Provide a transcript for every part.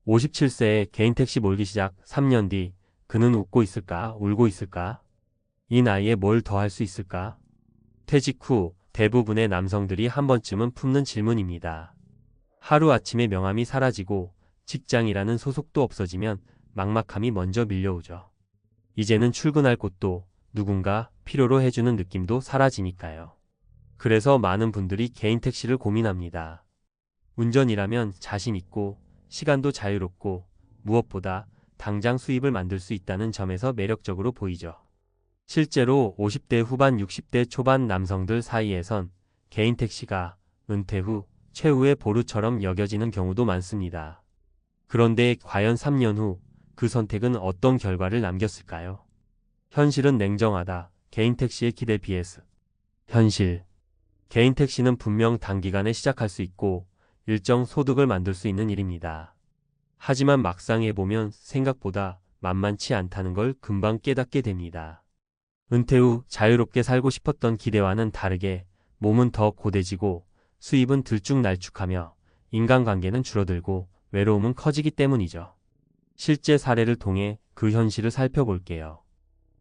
57세에 개인 택시 몰기 시작 3년 뒤 그는 웃고 있을까, 울고 있을까? 이 나이에 뭘 더 할 수 있을까? 퇴직 후 대부분의 남성들이 한 번쯤은 품는 질문입니다. 하루아침에 명함이 사라지고 직장이라는 소속도 없어지면 막막함이 먼저 밀려오죠. 이제는 출근할 곳도 누군가 필요로 해주는 느낌도 사라지니까요. 그래서 많은 분들이 개인 택시를 고민합니다. 운전이라면 자신 있고 시간도 자유롭고 무엇보다 당장 수입을 만들 수 있다는 점에서 매력적으로 보이죠. 실제로 50대 후반 60대 초반 남성들 사이에선 개인 택시가 은퇴 후 최후의 보루처럼 여겨지는 경우도 많습니다. 그런데 과연 3년 후 그 선택은 어떤 결과를 남겼을까요? 현실은 냉정하다. 개인 택시의 기대 vs 현실. 개인 택시는 분명 단기간에 시작할 수 있고 일정 소득을 만들 수 있는 일입니다. 하지만 막상 해보면 생각보다 만만치 않다는 걸 금방 깨닫게 됩니다. 은퇴 후 자유롭게 살고 싶었던 기대와는 다르게 몸은 더 고돼지고 수입은 들쭉날쭉하며 인간관계는 줄어들고 외로움은 커지기 때문이죠. 실제 사례를 통해 그 현실을 살펴볼게요.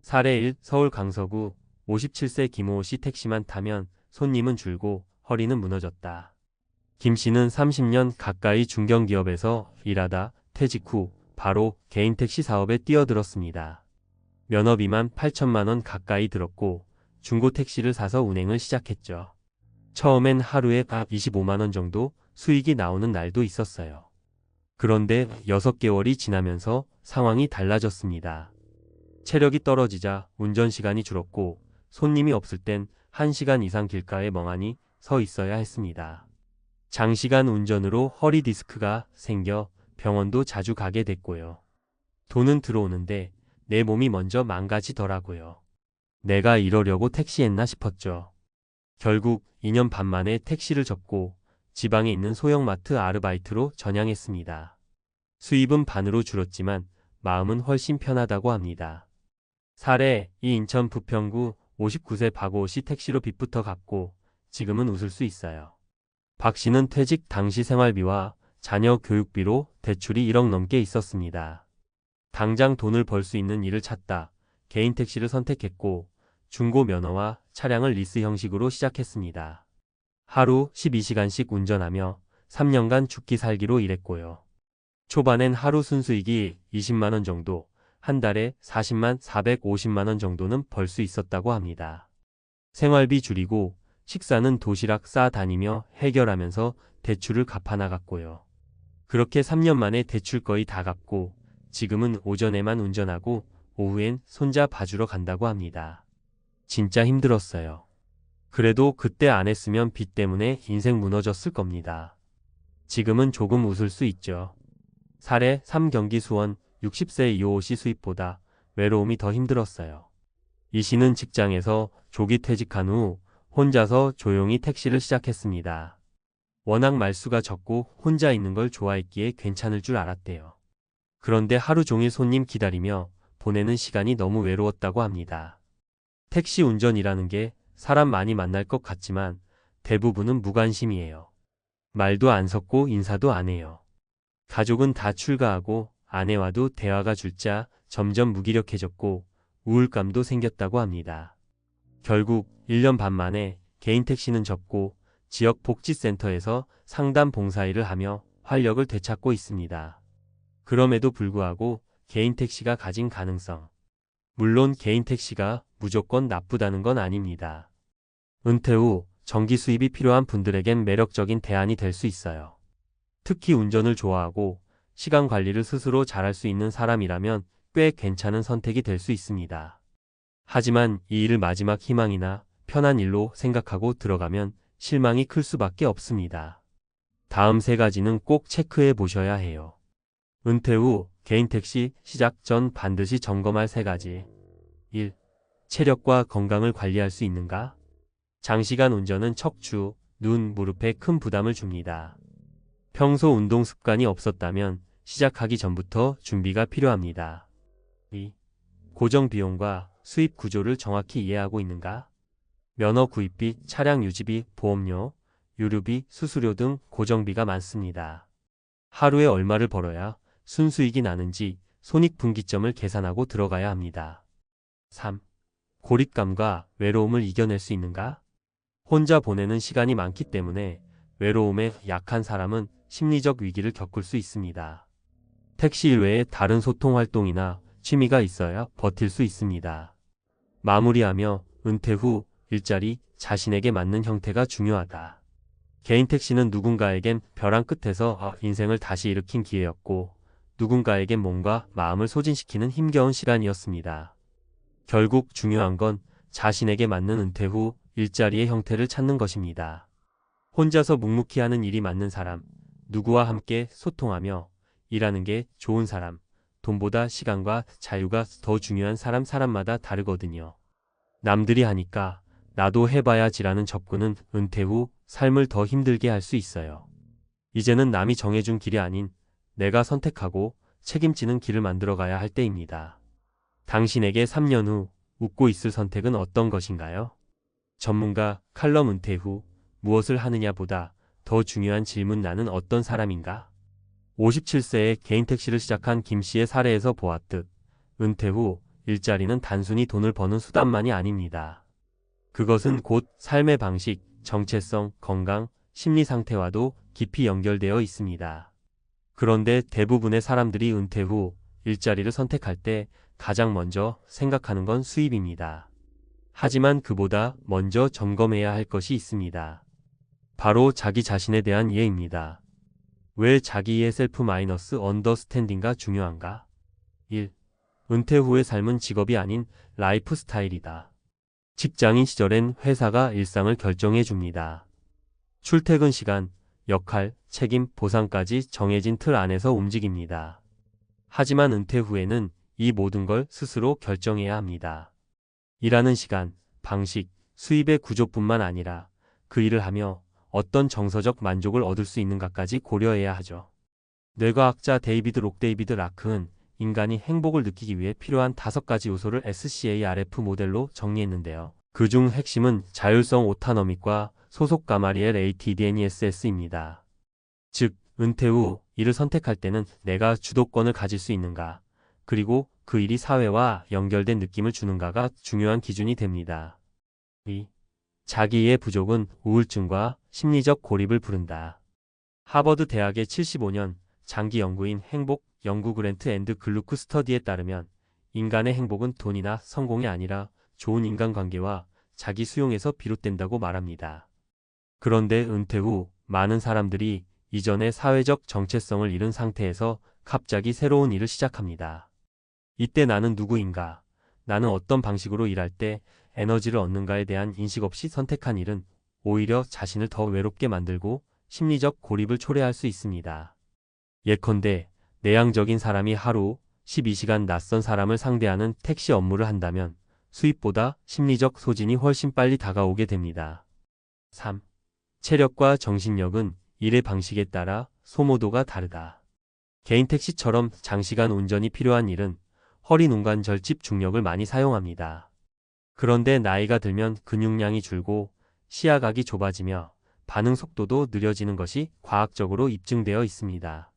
사례 1. 서울 강서구 57세 김호 씨 택시만 타면 손님은 줄고 허리는 무너졌다. 김 씨는 30년 가까이 중견기업에서 일하다 퇴직 후 바로 개인 택시 사업에 뛰어들었습니다. 면허비만 8천만 원 가까이 들었고 중고 택시를 사서 운행을 시작했죠. 처음엔 하루에 25만 원 정도 수익이 나오는 날도 있었어요. 그런데 6개월이 지나면서 상황이 달라졌습니다. 체력이 떨어지자 운전 시간이 줄었고 손님이 없을 땐 1시간 이상 길가에 멍하니 서 있어야 했습니다. 장시간 운전으로 허리 디스크가 생겨 병원도 자주 가게 됐고요. 돈은 들어오는데 내 몸이 먼저 망가지더라고요. 내가 이러려고 택시했나 싶었죠. 결국 2년 반 만에 택시를 접고 지방에 있는 소형마트 아르바이트로 전향했습니다. 수입은 반으로 줄었지만 마음은 훨씬 편하다고 합니다. 사례 2. 인천 부평구 59세 박오 씨 택시로 빚부터 갚고 지금은 웃을 수 있어요. 박 씨는 퇴직 당시 생활비와 자녀 교육비로 대출이 1억 넘게 있었습니다. 당장 돈을 벌 수 있는 일을 찾다 개인 택시를 선택했고 중고 면허와 차량을 리스 형식으로 시작했습니다. 하루 12시간씩 운전하며 3년간 죽기 살기로 일했고요. 초반엔 하루 순수익이 20만 원 정도, 한 달에 40만 450만 원 정도는 벌 수 있었다고 합니다. 생활비 줄이고 식사는 도시락 싸 다니며 해결하면서 대출을 갚아나갔고요. 그렇게 3년 만에 대출 거의 다 갚고 지금은 오전에만 운전하고 오후엔 손자 봐주러 간다고 합니다. 진짜 힘들었어요. 그래도 그때 안 했으면 빚 때문에 인생 무너졌을 겁니다. 지금은 조금 웃을 수 있죠. 사례 3. 경기 수원 60세 이호 씨 수입보다 외로움이 더 힘들었어요. 이 씨는 직장에서 조기 퇴직한 후 혼자서 조용히 택시를 시작했습니다. 워낙 말수가 적고 혼자 있는 걸 좋아했기에 괜찮을 줄 알았대요. 그런데 하루 종일 손님 기다리며 보내는 시간이 너무 외로웠다고 합니다. 택시 운전이라는 게 사람 많이 만날 것 같지만 대부분은 무관심이에요. 말도 안 섞고 인사도 안 해요. 가족은 다 출가하고 아내와도 대화가 줄자 점점 무기력해졌고 우울감도 생겼다고 합니다. 결국 1년 반 만에 개인 택시는 접고 지역 복지센터에서 상담 봉사일을 하며 활력을 되찾고 있습니다. 그럼에도 불구하고 개인 택시가 가진 가능성. 물론 개인 택시가 무조건 나쁘다는 건 아닙니다. 은퇴 후 정기 수입이 필요한 분들에겐 매력적인 대안이 될 수 있어요. 특히 운전을 좋아하고 시간 관리를 스스로 잘할 수 있는 사람이라면 꽤 괜찮은 선택이 될 수 있습니다. 하지만 이 일을 마지막 희망이나 편한 일로 생각하고 들어가면 실망이 클 수밖에 없습니다. 다음 3가지는 꼭 체크해 보셔야 해요. 은퇴 후 개인 택시 시작 전 반드시 점검할 3가지. 1. 체력과 건강을 관리할 수 있는가? 장시간 운전은 척추, 눈, 무릎에 큰 부담을 줍니다. 평소 운동 습관이 없었다면 시작하기 전부터 준비가 필요합니다. 2. 고정 비용과 수입 구조를 정확히 이해하고 있는가? 면허 구입비, 차량 유지비, 보험료, 유류비, 수수료 등 고정비가 많습니다. 하루에 얼마를 벌어야 순수익이 나는지 손익분기점을 계산하고 들어가야 합니다. 3. 고립감과 외로움을 이겨낼 수 있는가? 혼자 보내는 시간이 많기 때문에 외로움에 약한 사람은 심리적 위기를 겪을 수 있습니다. 택시 일 외에 다른 소통 활동이나 취미가 있어야 버틸 수 있습니다. 마무리하며 은퇴 후 일자리, 자신에게 맞는 형태가 중요하다. 개인 택시는 누군가에겐 벼랑 끝에서 인생을 다시 일으킨 기회였고, 누군가에겐 몸과 마음을 소진시키는 힘겨운 시간이었습니다. 결국 중요한 건 자신에게 맞는 은퇴 후 일자리의 형태를 찾는 것입니다. 혼자서 묵묵히 하는 일이 맞는 사람, 누구와 함께 소통하며 일하는 게 좋은 사람, 돈보다 시간과 자유가 더 중요한 사람마다 다르거든요. 남들이 하니까 나도 해봐야지라는 접근은 은퇴 후 삶을 더 힘들게 할 수 있어요. 이제는 남이 정해준 길이 아닌 내가 선택하고 책임지는 길을 만들어가야 할 때입니다. 당신에게 3년 후 웃고 있을 선택은 어떤 것인가요? 전문가 칼럼 은퇴 후 무엇을 하느냐보다 더 중요한 질문 나는 어떤 사람인가? 57세에 개인 택시를 시작한 김 씨의 사례에서 보았듯 은퇴 후 일자리는 단순히 돈을 버는 수단만이 아닙니다. 그것은 곧 삶의 방식, 정체성, 건강, 심리 상태와도 깊이 연결되어 있습니다. 그런데 대부분의 사람들이 은퇴 후 일자리를 선택할 때 가장 먼저 생각하는 건 수입입니다. 하지만 그보다 먼저 점검해야 할 것이 있습니다. 바로 자기 자신에 대한 이해입니다. 왜 자기의 셀프 마이너스 언더스탠딩가 중요한가? 1. 은퇴 후의 삶은 직업이 아닌 라이프 스타일이다. 직장인 시절엔 회사가 일상을 결정해 줍니다. 출퇴근 시간, 역할, 책임, 보상까지 정해진 틀 안에서 움직입니다. 하지만 은퇴 후에는 이 모든 걸 스스로 결정해야 합니다. 일하는 시간, 방식, 수입의 구조뿐만 아니라 그 일을 하며 어떤 정서적 만족을 얻을 수 있는가까지 고려해야 하죠. 뇌과학자 데이비드 라크는 인간이 행복을 느끼기 위해 필요한 5가지 요소를 SCARF 모델로 정리했는데요. 그중 핵심은 자율성 오타너믹과 소속 가마리엘 ATDNESS입니다. 즉, 은퇴 후 일을 선택할 때는 내가 주도권을 가질 수 있는가, 그리고 그 일이 사회와 연결된 느낌을 주는가가 중요한 기준이 됩니다. 2. 자기의 부족은 우울증과 심리적 고립을 부른다. 하버드 대학의 75년 장기 연구인 행복 연구 그랜트 앤드 글루크 스터디에 따르면 인간의 행복은 돈이나 성공이 아니라 좋은 인간관계와 자기 수용에서 비롯된다고 말합니다. 그런데 은퇴 후 많은 사람들이 이전의 사회적 정체성을 잃은 상태에서 갑자기 새로운 일을 시작합니다. 이때 나는 누구인가, 나는 어떤 방식으로 일할 때 에너지를 얻는가에 대한 인식 없이 선택한 일은 오히려 자신을 더 외롭게 만들고 심리적 고립을 초래할 수 있습니다. 예컨대 내향적인 사람이 하루 12시간 낯선 사람을 상대하는 택시 업무를 한다면 수입보다 심리적 소진이 훨씬 빨리 다가오게 됩니다. 3. 체력과 정신력은 일의 방식에 따라 소모도가 다르다. 개인 택시처럼 장시간 운전이 필요한 일은 허리 눈관 절집 중력을 많이 사용합니다. 그런데 나이가 들면 근육량이 줄고 시야각이 좁아지며 반응 속도도 느려지는 것이 과학적으로 입증되어 있습니다.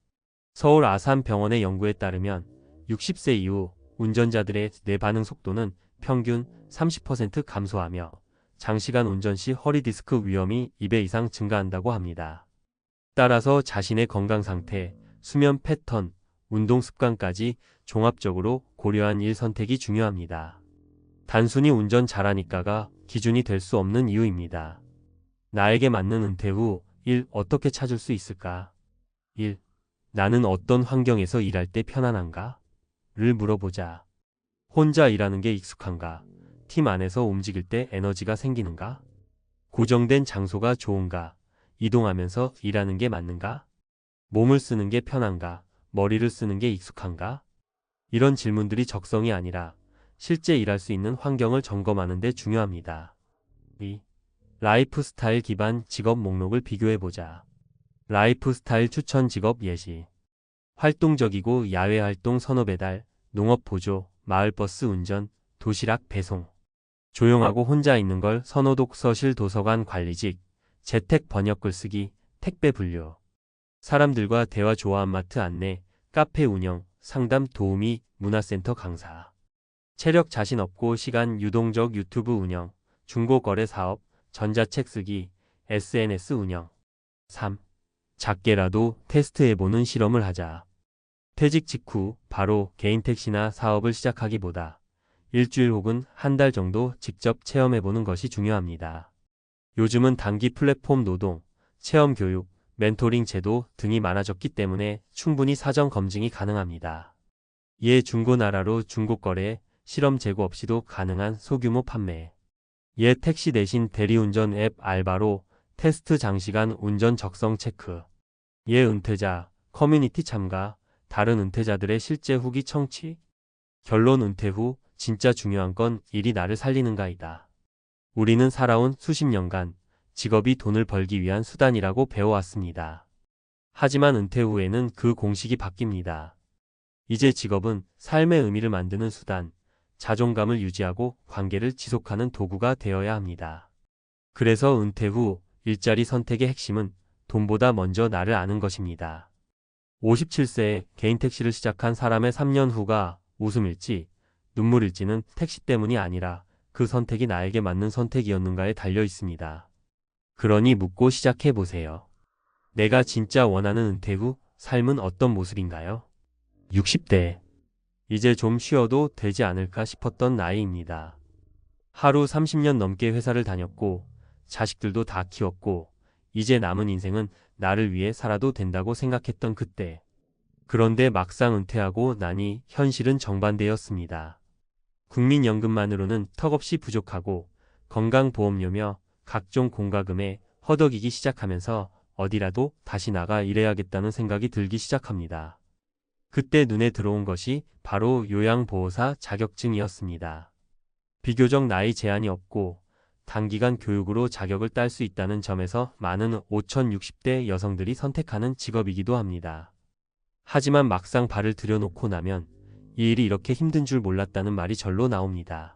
서울 아산병원의 연구에 따르면 60세 이후 운전자들의 뇌 반응 속도는 평균 30% 감소하며 장시간 운전 시 허리 디스크 위험이 2배 이상 증가한다고 합니다. 따라서 자신의 건강 상태, 수면 패턴, 운동 습관까지 종합적으로 고려한 일 선택이 중요합니다. 단순히 운전 잘하니까가 기준이 될 수 없는 이유입니다. 나에게 맞는 은퇴 후 일 어떻게 찾을 수 있을까? 1. 나는 어떤 환경에서 일할 때 편안한가? 를 물어보자. 혼자 일하는 게 익숙한가? 팀 안에서 움직일 때 에너지가 생기는가? 고정된 장소가 좋은가? 이동하면서 일하는 게 맞는가? 몸을 쓰는 게 편한가? 머리를 쓰는 게 익숙한가? 이런 질문들이 적성이 아니라 실제 일할 수 있는 환경을 점검하는 데 중요합니다. 2. 라이프 스타일 기반 직업 목록을 비교해보자. 라이프 스타일 추천 직업 예시. 활동적이고 야외 활동 선호 배달, 농업 보조, 마을버스 운전, 도시락 배송. 조용하고 혼자 있는 걸 선호 독서실 도서관 관리직, 재택 번역 글쓰기, 택배 분류. 사람들과 대화 좋아한 마트 안내, 카페 운영, 상담 도우미, 문화센터 강사. 체력 자신 없고 시간 유동적 유튜브 운영, 중고거래 사업, 전자책 쓰기, SNS 운영. 3. 작게라도 테스트해보는 실험을 하자. 퇴직 직후 바로 개인 택시나 사업을 시작하기보다 일주일 혹은 한 달 정도 직접 체험해보는 것이 중요합니다. 요즘은 단기 플랫폼 노동, 체험 교육, 멘토링 제도 등이 많아졌기 때문에 충분히 사전 검증이 가능합니다. 이에 중고나라로 중고거래, 실험 재고 없이도 가능한 소규모 판매. 택시 대신 대리운전 앱 알바로 테스트 장시간 운전 적성 체크. 은퇴자, 커뮤니티 참가, 다른 은퇴자들의 실제 후기 청취. 결론 은퇴 후 진짜 중요한 건 일이 나를 살리는가이다. 우리는 살아온 수십 년간 직업이 돈을 벌기 위한 수단이라고 배워왔습니다. 하지만 은퇴 후에는 그 공식이 바뀝니다. 이제 직업은 삶의 의미를 만드는 수단, 자존감을 유지하고 관계를 지속하는 도구가 되어야 합니다. 그래서 은퇴 후 일자리 선택의 핵심은 돈보다 먼저 나를 아는 것입니다. 57세에 개인 택시를 시작한 사람의 3년 후가 웃음일지 눈물일지는 택시 때문이 아니라 그 선택이 나에게 맞는 선택이었는가에 달려 있습니다. 그러니 묻고 시작해보세요. 내가 진짜 원하는 은퇴 후 삶은 어떤 모습인가요? 60대. 이제 좀 쉬어도 되지 않을까 싶었던 나이입니다. 하루 30년 넘게 회사를 다녔고 자식들도 다 키웠고 이제 남은 인생은 나를 위해 살아도 된다고 생각했던 그때. 그런데 막상 은퇴하고 나니 현실은 정반대였습니다. 국민연금만으로는 턱없이 부족하고 건강보험료며 각종 공과금에 허덕이기 시작하면서 어디라도 다시 나가 일해야겠다는 생각이 들기 시작합니다. 그때 눈에 들어온 것이 바로 요양보호사 자격증이었습니다. 비교적 나이 제한이 없고 단기간 교육으로 자격을 딸 수 있다는 점에서 많은 5060대 여성들이 선택하는 직업이기도 합니다. 하지만 막상 발을 들여놓고 나면 이 일이 이렇게 힘든 줄 몰랐다는 말이 절로 나옵니다.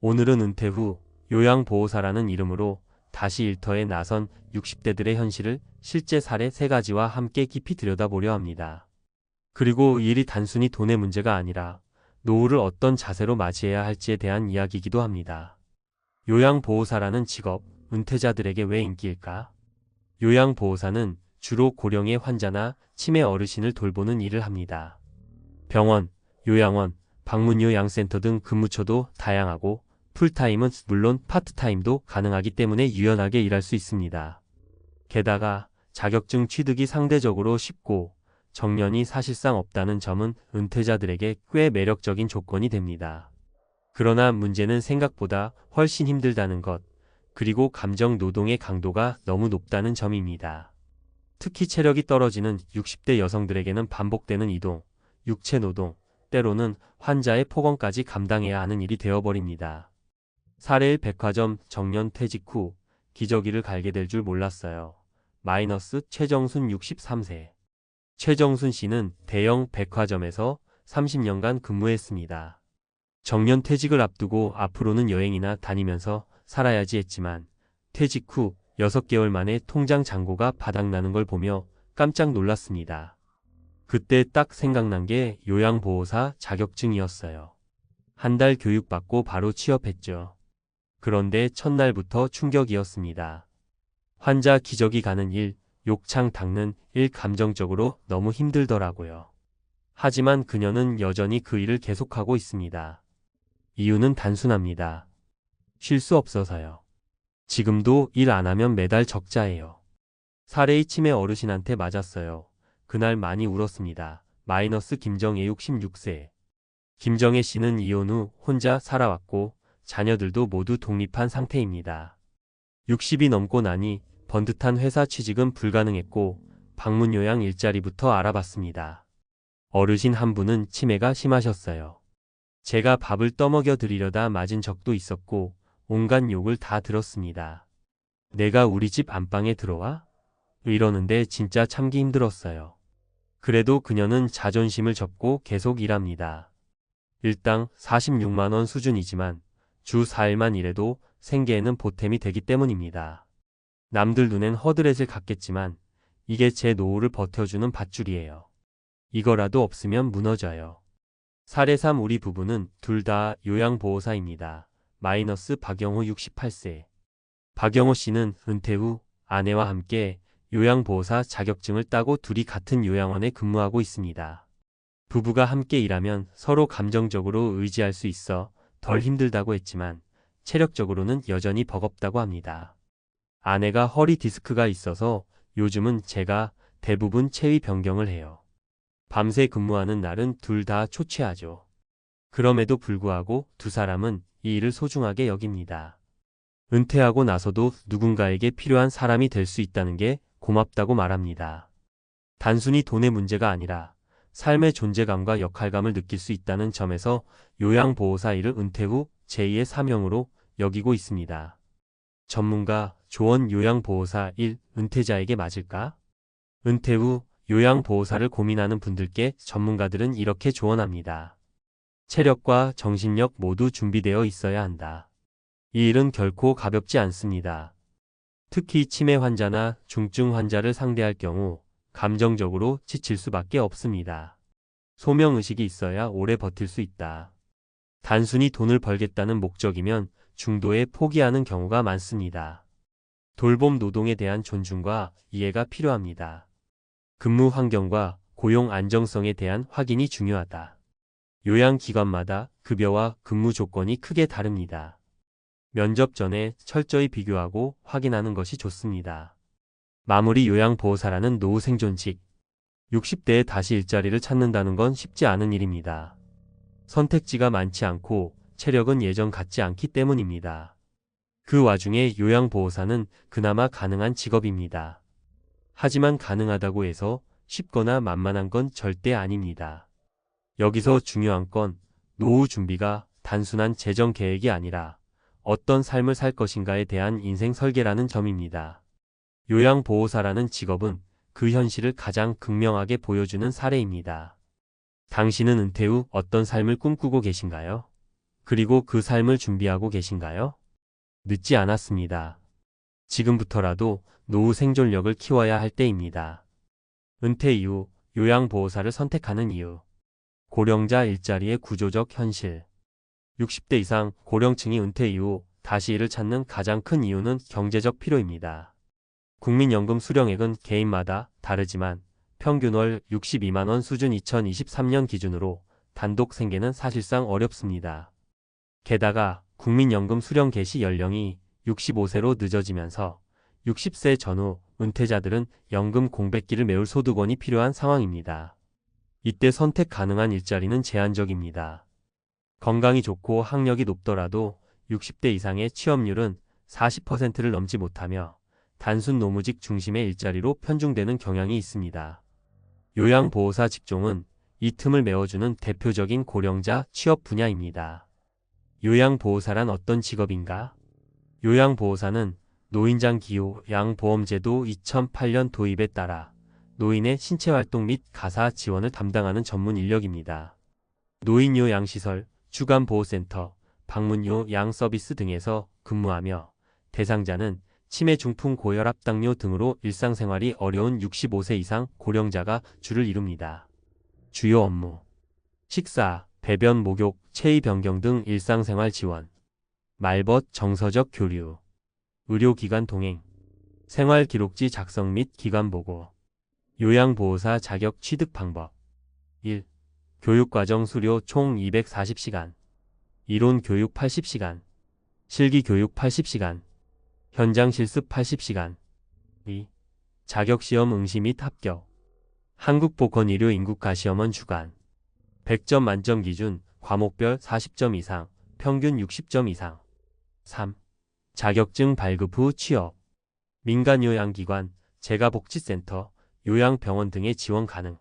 오늘은 은퇴 후 요양보호사라는 이름으로 다시 일터에 나선 60대들의 현실을 실제 사례 3가지와 함께 깊이 들여다보려 합니다. 그리고 이 일이 단순히 돈의 문제가 아니라 노후를 어떤 자세로 맞이해야 할지에 대한 이야기이기도 합니다. 요양보호사라는 직업, 은퇴자들에게 왜 인기일까? 요양보호사는 주로 고령의 환자나 치매 어르신을 돌보는 일을 합니다. 병원, 요양원, 방문요양센터 등 근무처도 다양하고 풀타임은 물론 파트타임도 가능하기 때문에 유연하게 일할 수 있습니다. 게다가 자격증 취득이 상대적으로 쉽고 정년이 사실상 없다는 점은 은퇴자들에게 꽤 매력적인 조건이 됩니다. 그러나 문제는 생각보다 훨씬 힘들다는 것, 그리고 감정 노동의 강도가 너무 높다는 점입니다. 특히 체력이 떨어지는 60대 여성들에게는 반복되는 이동, 육체 노동, 때로는 환자의 폭언까지 감당해야 하는 일이 되어버립니다. 사례일 백화점 정년 퇴직 후 기저귀를 갈게 될 줄 몰랐어요. 최정순 63세. 최정순 씨는 대형 백화점에서 30년간 근무했습니다. 정년 퇴직을 앞두고 앞으로는 여행이나 다니면서 살아야지 했지만 퇴직 후 6개월 만에 통장 잔고가 바닥나는 걸 보며 깜짝 놀랐습니다. 그때 딱 생각난 게 요양보호사 자격증이었어요. 한 달 교육받고 바로 취업했죠. 그런데 첫날부터 충격이었습니다. 환자 기저귀 가는 일, 욕창 닦는 일 감정적으로 너무 힘들더라고요. 하지만 그녀는 여전히 그 일을 계속하고 있습니다. 이유는 단순합니다. 쉴 수 없어서요. 지금도 일 안 하면 매달 적자예요. 사례의 치매 어르신한테 맞았어요. 그날 많이 울었습니다. 김정혜 66세. 김정혜 씨는 이혼 후 혼자 살아왔고 자녀들도 모두 독립한 상태입니다. 60이 넘고 나니 번듯한 회사 취직은 불가능했고 방문요양 일자리부터 알아봤습니다. 어르신 한 분은 치매가 심하셨어요. 제가 밥을 떠먹여 드리려다 맞은 적도 있었고 온갖 욕을 다 들었습니다. 내가 우리 집 안방에 들어와? 이러는데 진짜 참기 힘들었어요. 그래도 그녀는 자존심을 접고 계속 일합니다. 일당 46만 원 수준이지만 주 4일만 일해도 생계에는 보탬이 되기 때문입니다. 남들 눈엔 허드렛을 갖겠지만 이게 제 노후를 버텨주는 밧줄이에요. 이거라도 없으면 무너져요. 사례 3 우리 부부는 둘 다 요양보호사입니다. 마이너스 박영호 68세. 박영호 씨는 은퇴 후 아내와 함께 요양보호사 자격증을 따고 둘이 같은 요양원에 근무하고 있습니다. 부부가 함께 일하면 서로 감정적으로 의지할 수 있어 덜 힘들다고 했지만 체력적으로는 여전히 버겁다고 합니다. 아내가 허리 디스크가 있어서 요즘은 제가 대부분 체위 변경을 해요. 밤새 근무하는 날은 둘 다 초췌하죠. 그럼에도 불구하고 두 사람은 이 일을 소중하게 여깁니다. 은퇴하고 나서도 누군가에게 필요한 사람이 될 수 있다는 게 고맙다고 말합니다. 단순히 돈의 문제가 아니라 삶의 존재감과 역할감을 느낄 수 있다는 점에서 요양보호사 일을 은퇴 후 제2의 사명으로 여기고 있습니다. 전문가 조언 요양보호사 1. 은퇴자에게 맞을까? 은퇴 후 요양보호사를 고민하는 분들께 전문가들은 이렇게 조언합니다. 체력과 정신력 모두 준비되어 있어야 한다. 이 일은 결코 가볍지 않습니다. 특히 치매 환자나 중증 환자를 상대할 경우 감정적으로 지칠 수밖에 없습니다. 소명의식이 있어야 오래 버틸 수 있다. 단순히 돈을 벌겠다는 목적이면 중도에 포기하는 경우가 많습니다. 돌봄 노동에 대한 존중과 이해가 필요합니다. 근무 환경과 고용 안정성에 대한 확인이 중요하다. 요양기관마다 급여와 근무 조건이 크게 다릅니다. 면접 전에 철저히 비교하고 확인하는 것이 좋습니다. 마무리 요양보호사라는 노후 생존직. 60대에 다시 일자리를 찾는다는 건 쉽지 않은 일입니다. 선택지가 많지 않고 체력은 예전 같지 않기 때문입니다. 그 와중에 요양보호사는 그나마 가능한 직업입니다. 하지만 가능하다고 해서 쉽거나 만만한 건 절대 아닙니다. 여기서 중요한 건 노후 준비가 단순한 재정 계획이 아니라 어떤 삶을 살 것인가에 대한 인생 설계라는 점입니다. 요양보호사라는 직업은 그 현실을 가장 극명하게 보여주는 사례입니다. 당신은 은퇴 후 어떤 삶을 꿈꾸고 계신가요? 그리고 그 삶을 준비하고 계신가요? 늦지 않았습니다. 지금부터라도 노후 생존력을 키워야 할 때입니다. 은퇴 이후 요양보호사를 선택하는 이유. 고령자 일자리의 구조적 현실. 60대 이상 고령층이 은퇴 이후 다시 일을 찾는 가장 큰 이유는 경제적 필요입니다. 국민연금 수령액은 개인마다 다르지만 평균 월 62만 원 수준 2023년 기준으로 단독 생계는 사실상 어렵습니다. 게다가 국민연금 수령 개시 연령이 65세로 늦어지면서 60세 전후 은퇴자들은 연금 공백기를 메울 소득원이 필요한 상황입니다. 이때 선택 가능한 일자리는 제한적입니다. 건강이 좋고 학력이 높더라도 60대 이상의 취업률은 40%를 넘지 못하며 단순 노무직 중심의 일자리로 편중되는 경향이 있습니다. 요양보호사 직종은 이 틈을 메워주는 대표적인 고령자 취업 분야입니다. 요양보호사란 어떤 직업인가? 요양보호사는 노인장 기호 양보험제도 2008년 도입에 따라 노인의 신체활동 및 가사 지원을 담당하는 전문 인력입니다. 노인 요양시설, 주간보호센터, 방문 요양 서비스 등에서 근무하며 대상자는 치매 중풍 고혈압 당뇨 등으로 일상생활이 어려운 65세 이상 고령자가 주를 이룹니다. 주요 업무. 식사, 배변 목욕, 체위 변경 등 일상생활 지원. 말벗 정서적 교류. 의료기관 동행. 생활기록지 작성 및 기관보고. 요양보호사 자격 취득 방법. 1. 교육과정 수료 총 240시간. 이론 교육 80시간. 실기교육 80시간. 현장 실습 80시간. 2. 자격시험 응시 및 합격. 한국보건의료 인국가시험원 주간. 100점 만점 기준 과목별 40점 이상, 평균 60점 이상. 3. 자격증 발급 후 취업. 민간요양기관, 재가복지센터, 요양병원 등의 지원 가능.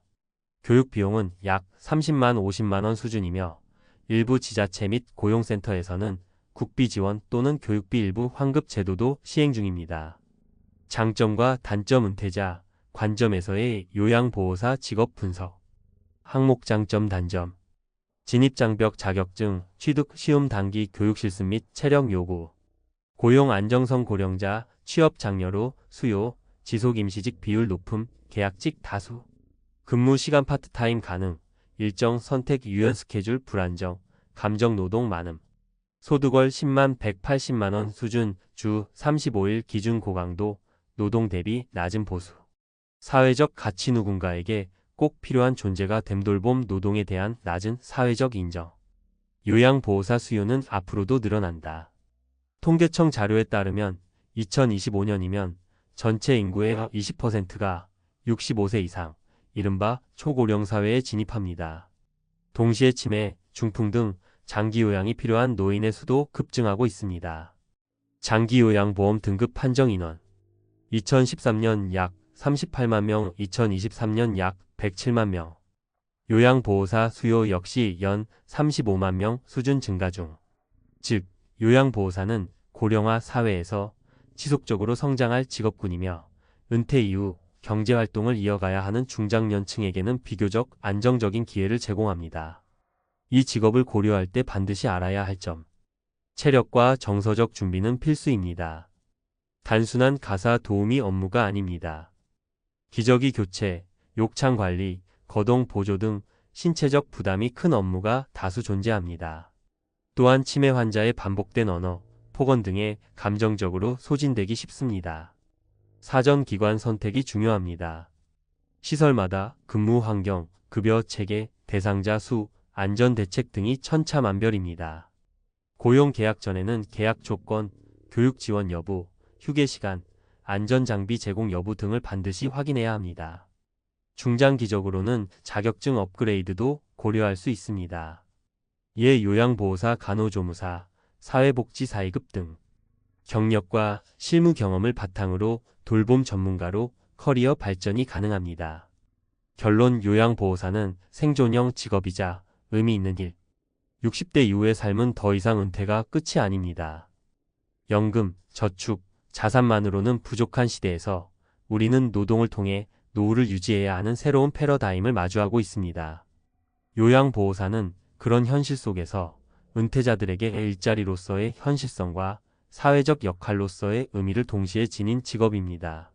교육비용은 약 30만 50만 원 수준이며 일부 지자체 및 고용센터에서는 국비 지원 또는 교육비 일부 환급 제도도 시행 중입니다. 장점과 단점 은퇴자, 관점에서의 요양보호사 직업 분석. 항목 장점 단점. 진입장벽 자격증, 취득 시험 단기 교육 실습 및 체력 요구. 고용 안정성 고령자, 취업 장려로 수요, 지속 임시직 비율 높음, 계약직 다수. 근무 시간 파트타임 가능, 일정 선택 유연 스케줄 불안정, 감정 노동 많음. 소득월 10만 180만 원 수준, 주 35일 기준 고강도, 노동 대비 낮은 보수. 사회적 가치 누군가에게 꼭 필요한 존재가 됨 돌봄 노동에 대한 낮은 사회적 인정. 요양보호사 수요는 앞으로도 늘어난다. 통계청 자료에 따르면 2025년이면 전체 인구의 20%가 65세 이상, 이른바 초고령 사회에 진입합니다. 동시에 치매, 중풍 등 장기 요양이 필요한 노인의 수도 급증하고 있습니다. 장기 요양보험 등급 판정 인원 2013년 약 38만 명, 2023년 약 107만 명. 요양보호사 수요 역시 연 35만 명 수준 증가 중. 즉, 요양보호사는 고령화 사회에서 지속적으로 성장할 직업군이며 은퇴 이후 경제활동을 이어가야 하는 중장년층에게는 비교적 안정적인 기회를 제공합니다. 이 직업을 고려할 때 반드시 알아야 할 점. 체력과 정서적 준비는 필수입니다. 단순한 가사 도우미 업무가 아닙니다. 기저귀 교체, 욕창 관리, 거동 보조 등 신체적 부담이 큰 업무가 다수 존재합니다. 또한 치매 환자의 반복된 언어, 폭언 등에 감정적으로 소진되기 쉽습니다. 사전 기관 선택이 중요합니다. 시설마다 근무 환경, 급여 체계, 대상자 수, 안전 대책 등이 천차만별입니다. 고용 계약 전에는 계약 조건, 교육 지원 여부, 휴게 시간, 안전장비 제공 여부 등을 반드시 확인해야 합니다. 중장기적으로는 자격증 업그레이드도 고려할 수 있습니다. 이에 요양보호사, 간호조무사, 사회복지사 2급 등 경력과 실무 경험을 바탕으로 돌봄 전문가로 커리어 발전이 가능합니다. 결론, 요양보호사는 생존형 직업이자 의미 있는 일. 60대 이후의 삶은 더 이상 은퇴가 끝이 아닙니다. 연금, 저축, 자산만으로는 부족한 시대에서 우리는 노동을 통해 노후를 유지해야 하는 새로운 패러다임을 마주하고 있습니다. 요양보호사는 그런 현실 속에서 은퇴자들에게 일자리로서의 현실성과 사회적 역할로서의 의미를 동시에 지닌 직업입니다.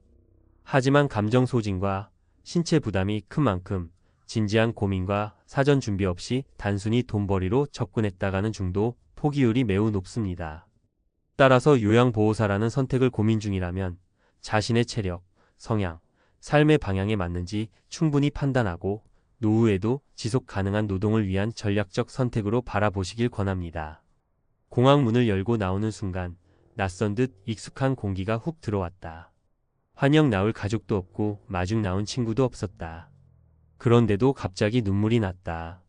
하지만 감정 소진과 신체 부담이 큰 만큼 진지한 고민과 사전 준비 없이 단순히 돈벌이로 접근했다가는 중도 포기율이 매우 높습니다. 따라서 요양보호사라는 선택을 고민 중이라면 자신의 체력, 성향, 삶의 방향에 맞는지 충분히 판단하고 노후에도 지속 가능한 노동을 위한 전략적 선택으로 바라보시길 권합니다. 공항 문을 열고 나오는 순간 낯선 듯 익숙한 공기가 훅 들어왔다. 환영 나올 가족도 없고 마중 나온 친구도 없었다. 그런데도 갑자기 눈물이 났다.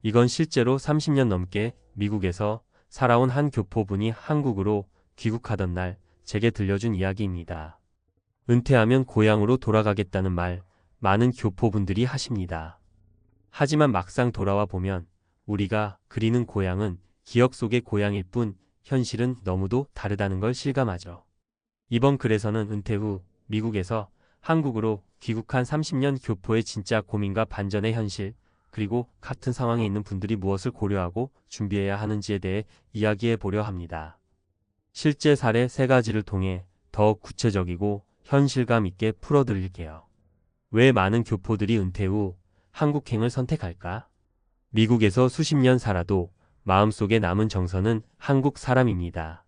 이건 실제로 30년 넘게 미국에서 살아온 한 교포분이 한국으로 귀국하던 날 제게 들려준 이야기입니다. 은퇴하면 고향으로 돌아가겠다는 말 많은 교포분들이 하십니다. 하지만 막상 돌아와 보면 우리가 그리는 고향은 기억 속의 고향일 뿐 현실은 너무도 다르다는 걸 실감하죠. 이번 글에서는 은퇴 후 미국에서 한국으로 귀국한 30년 교포의 진짜 고민과 반전의 현실, 그리고 같은 상황에 있는 분들이 무엇을 고려하고 준비해야 하는지에 대해 이야기해 보려 합니다. 실제 사례 3가지를 통해 더 구체적이고 현실감 있게 풀어드릴게요. 왜 많은 교포들이 은퇴 후 한국행을 선택할까? 미국에서 수십 년 살아도 마음속에 남은 정서는 한국 사람입니다.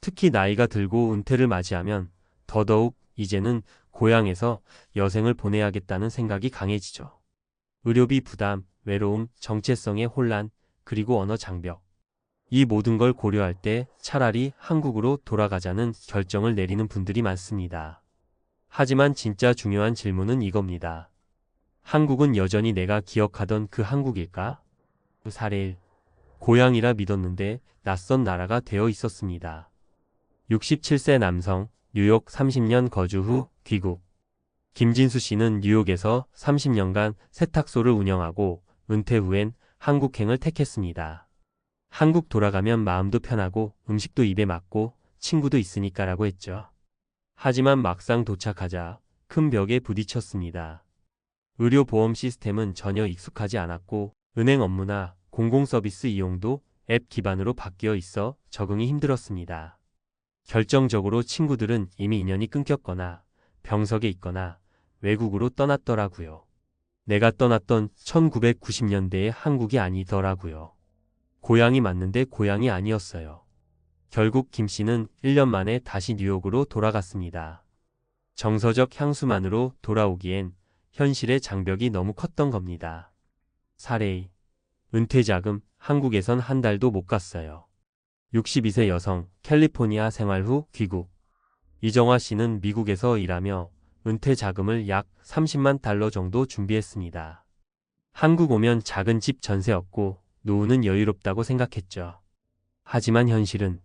특히 나이가 들고 은퇴를 맞이하면 더더욱 이제는 고향에서 여생을 보내야겠다는 생각이 강해지죠. 의료비 부담, 외로움, 정체성의 혼란, 그리고 언어 장벽. 이 모든 걸 고려할 때 차라리 한국으로 돌아가자는 결정을 내리는 분들이 많습니다. 하지만 진짜 중요한 질문은 이겁니다. 한국은 여전히 내가 기억하던 그 한국일까? 사례 1. 고향이라 믿었는데 낯선 나라가 되어 있었습니다. 67세 남성, 뉴욕 30년 거주 후 귀국. 김진수 씨는 뉴욕에서 30년간 세탁소를 운영하고 은퇴 후엔 한국행을 택했습니다. 한국 돌아가면 마음도 편하고 음식도 입에 맞고 친구도 있으니까라고 했죠. 하지만 막상 도착하자 큰 벽에 부딪혔습니다. 의료보험 시스템은 전혀 익숙하지 않았고 은행 업무나 공공서비스 이용도 앱 기반으로 바뀌어 있어 적응이 힘들었습니다. 결정적으로 친구들은 이미 인연이 끊겼거나 병석에 있거나 외국으로 떠났더라고요. 내가 떠났던 1990년대의 한국이 아니더라고요. 고향이 맞는데 고향이 아니었어요. 결국 김 씨는 1년 만에 다시 뉴욕으로 돌아갔습니다. 정서적 향수만으로 돌아오기엔 현실의 장벽이 너무 컸던 겁니다. 사례 은퇴자금 한국에선 한 달도 못 갔어요. 62세 여성 캘리포니아 생활 후 귀국. 이정화 씨는 미국에서 일하며 은퇴 자금을 약 30만 달러 정도 준비했습니다. 한국 오면 작은 집 전세 얻고 노후는 여유롭다고 생각했죠. 하지만 현실은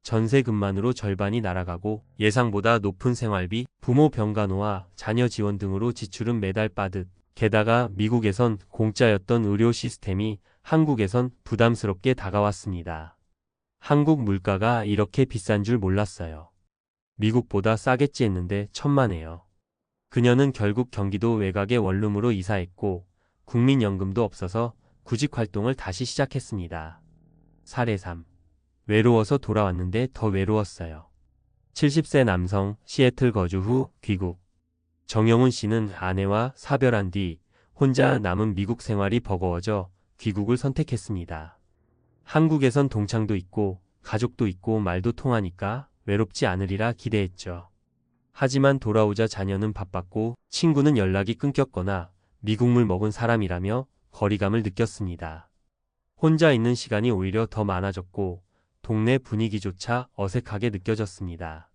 전세금만으로 절반이 날아가고 예상보다 높은 생활비, 부모 병간호와 자녀 지원 등으로 지출은 매달 빠듯. 게다가 미국에선 공짜였던 의료 시스템이 한국에선 부담스럽게 다가왔습니다. 한국 물가가 이렇게 비싼 줄 몰랐어요. 미국보다 싸겠지 했는데 천만에요. 그녀는 결국 경기도 외곽의 원룸으로 이사했고 국민연금도 없어서 구직 활동을 다시 시작했습니다. 사례 3. 외로워서 돌아왔는데 더 외로웠어요. 70세 남성 시애틀 거주 후 귀국. 정영훈 씨는 아내와 사별한 뒤 혼자 남은 미국 생활이 버거워져 귀국을 선택했습니다. 한국에선 동창도 있고 가족도 있고 말도 통하니까 외롭지 않으리라 기대했죠. 하지만 돌아오자 자녀는 바빴고 친구는 연락이 끊겼거나 미국물 먹은 사람이라며 거리감을 느꼈습니다. 혼자 있는 시간이 오히려 더 많아졌고 동네 분위기조차 어색하게 느껴졌습니다.